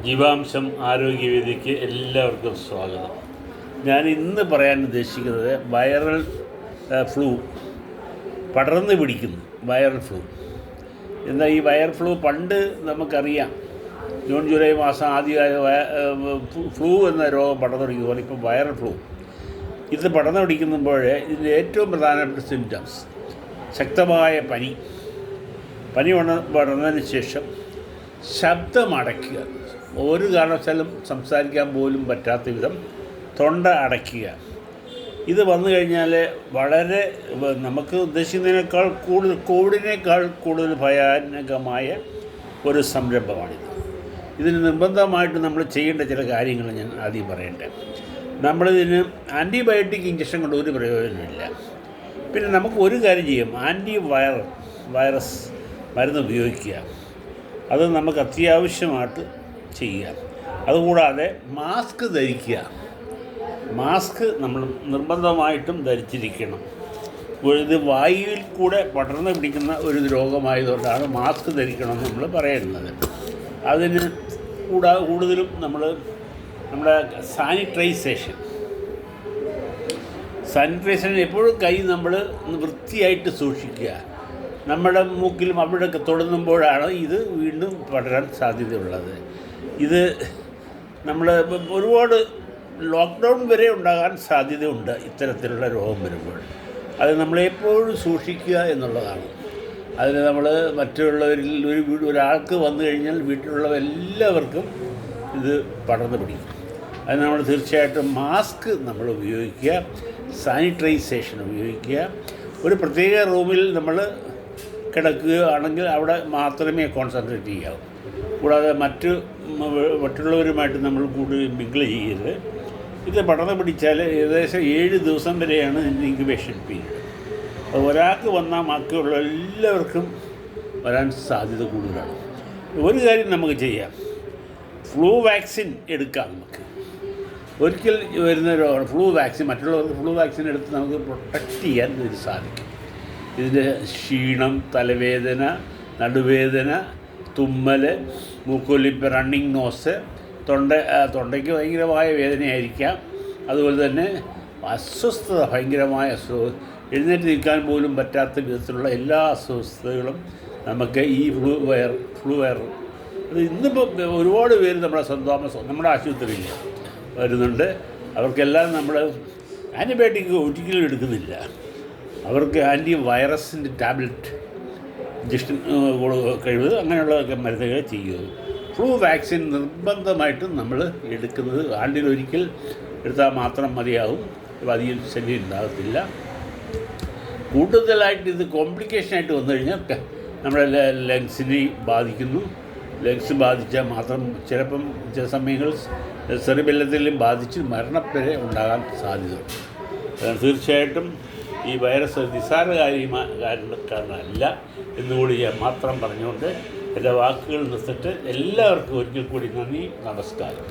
ജീവാംശം ആരോഗ്യവേദിക്ക് എല്ലാവർക്കും സ്വാഗതം. ഞാൻ ഇന്ന് പറയാൻ ഉദ്ദേശിക്കുന്നത് വൈറൽ ഫ്ലൂ, പടർന്നു പിടിക്കുന്നു വൈറൽ ഫ്ലൂ. എന്നാൽ ഈ വൈറൽ ഫ്ലൂ പണ്ട് നമുക്കറിയാം, ജൂൺ ജൂലൈ മാസം ആദ്യമായ ഫ്ലൂ എന്ന രോഗം പടർന്നു പിടിക്കുന്ന ഇപ്പം വൈറൽ ഫ്ലൂ. ഇത് പടർന്നു പിടിക്കുമ്പോൾ ഇതിൻ്റെ ഏറ്റവും പ്രധാനപ്പെട്ട സിംറ്റംസ് ശക്തമായ പനി പടർന്നതിന് ശേഷം ശബ്ദമടയ്ക്കുക, ഒരു കാരണവശാലും സംസാരിക്കാൻ പോലും പറ്റാത്ത വിധം തൊണ്ട അടയ്ക്കുക. ഇത് വന്നു കഴിഞ്ഞാൽ വളരെ നമുക്ക് ഉദ്ദേശിക്കുന്നതിനേക്കാൾ കൂടുതൽ, കോവിഡിനേക്കാൾ കൂടുതൽ ഭയാനകമായ ഒരു സംരംഭമാണിത്. ഇതിന് നിർബന്ധമായിട്ട് നമ്മൾ ചെയ്യേണ്ട ചില കാര്യങ്ങൾ ഞാൻ ആദ്യം പറയട്ടെ. നമ്മളിതിന് ആൻറ്റിബയോട്ടിക് ഇഞ്ചക്ഷൻ കൊണ്ട് ഒരു പ്രയോജനമില്ല. പിന്നെ നമുക്ക് ഒരു കാര്യം ചെയ്യാം, വൈറസ് മരുന്ന് ഉപയോഗിക്കുക. അത് നമുക്ക് അത്യാവശ്യമായിട്ട് ചെയ്യുക. അതുകൂടാതെ മാസ്ക് ധരിക്കുക. മാസ്ക് നമ്മൾ നിർബന്ധമായിട്ടും ധരിച്ചിരിക്കണം. ഇത് വായുവിൽ കൂടെ പടർന്നു പിടിക്കുന്ന ഒരു രോഗമായതുകൊണ്ടാണ് മാസ്ക് ധരിക്കണമെന്ന് നമ്മൾ പറയുന്നത്. അതിന് കൂടുതലും നമ്മുടെ സാനിറ്റൈസേഷൻ എപ്പോഴും കൈ നമ്മൾ വൃത്തിയായിട്ട് സൂക്ഷിക്കുക. നമ്മുടെ മൂക്കിലും അവിടെയൊക്കെ തൊടുമ്പോഴാണ് ഇത് വീണ്ടും പടരാൻ സാധ്യതയുള്ളത്. ഇത് നമ്മൾ ഒരുപാട് ലോക്ക്ഡൗൺ വരെ ഉണ്ടാകാൻ സാധ്യതയുണ്ട് ഇത്തരത്തിലുള്ള രോഗം വരുമ്പോൾ. അത് നമ്മളെപ്പോഴും സൂക്ഷിക്കുക എന്നുള്ളതാണ്. അതിന് നമ്മൾ മറ്റുള്ളവരിൽ ഒരാൾക്ക് വന്നു കഴിഞ്ഞാൽ വീട്ടിലുള്ള എല്ലാവർക്കും ഇത് പടർന്നു പിടിക്കും. അത് നമ്മൾ തീർച്ചയായിട്ടും മാസ്ക് നമ്മൾ ഉപയോഗിക്കുക, സാനിറ്റൈസേഷൻ ഉപയോഗിക്കുക. ഒരു പ്രത്യേക റൂമിൽ നമ്മൾ കിടക്കുകയാണെങ്കിൽ അവിടെ മാത്രമേ കോൺസെൻട്രേറ്റ് ചെയ്യാവൂ. കൂടാതെ മറ്റുള്ളവരുമായിട്ട് നമ്മൾ കൂടുതൽ മിങ്കിൾ ചെയ്യരുത്. ഇത് പടർന്നു പിടിച്ചാൽ ഏകദേശം 7 ദിവസം വരെയാണ് ഇതിൻ്റെ ഇൻക്യുബേഷൻ പീരീഡ്. അത് ഒരാൾക്ക് വന്നാൽ ബാക്കിയുള്ള എല്ലാവർക്കും വരാൻ സാധ്യത കൂടുതലാണ്. ഒരു കാര്യം നമുക്ക് ചെയ്യാം, ഫ്ലൂ വാക്സിൻ എടുക്കാം. നമുക്ക് ഒരിക്കൽ വരുന്ന രോഗമാണ് ഫ്ലൂ വാക്സിൻ. മറ്റുള്ളവർക്ക് ഫ്ലൂ വാക്സിൻ എടുത്ത് നമുക്ക് പ്രൊട്ടക്റ്റ് ചെയ്യാൻ ഇതിന് സാധിക്കും. ഇതിൻ്റെ ക്ഷീണം, തലവേദന, നടുവേദന, തുമ്മൽ, മൂക്കൊലിപ്പ്, റണ്ണിങ് നോസ്, തൊണ്ടയ്ക്ക് ഭയങ്കരമായ വേദനയായിരിക്കാം. അതുപോലെ തന്നെ അസ്വസ്ഥത, ഭയങ്കരമായ എഴുന്നേറ്റ് നിൽക്കാൻ പോലും പറ്റാത്ത വിധത്തിലുള്ള എല്ലാ അസ്വസ്ഥതകളും നമുക്ക് ഈ ഫ്ലൂ വൈറൽ അത് ഇന്നിപ്പോൾ ഒരുപാട് പേര് നമ്മുടെ ആശുപത്രിയിൽ വരുന്നുണ്ട്. അവർക്കെല്ലാം നമ്മൾ ആൻറ്റിബയോട്ടിക് ഒരിക്കലും എടുക്കുന്നില്ല. അവർക്ക് ആൻറ്റി വൈറസിൻ്റെ ടാബ്ലറ്റ് ഇഞ്ചക്ഷൻ കഴിവ് അങ്ങനെയുള്ളതൊക്കെ മരുന്നുകൾ ചെയ്യുക. ഫ്ലൂ വാക്സിൻ നിർബന്ധമായിട്ടും നമ്മൾ എടുക്കുന്നത് ആണ്ടിലൊരിക്കൽ എടുത്താൽ മാത്രം മതിയാവും. അധികം ശല്യം ഉണ്ടാകത്തില്ല. കൂടുതലായിട്ട് ഇത് കോംപ്ലിക്കേഷനായിട്ട് വന്നു കഴിഞ്ഞാൽ നമ്മുടെ ലങ്സിനെ ബാധിക്കുന്നു. ലങ്സ് ബാധിച്ചാൽ മാത്രം ചിലപ്പം ചില സമയങ്ങൾ സെറിബെല്ലത്തിലും ബാധിച്ച് മരണം വരെ ഉണ്ടാകാൻ സാധ്യതയുണ്ട്. തീർച്ചയായിട്ടും ഈ വൈറസ് നിസ്സാര കാരണമല്ല എന്നുകൂടി ഞാൻ മാത്രം പറഞ്ഞുകൊണ്ട് എൻ്റെ വാക്കുകൾ നിർത്തിയിട്ട് എല്ലാവർക്കും ഒരിക്കൽ കൂടി നന്ദി, നമസ്കാരം.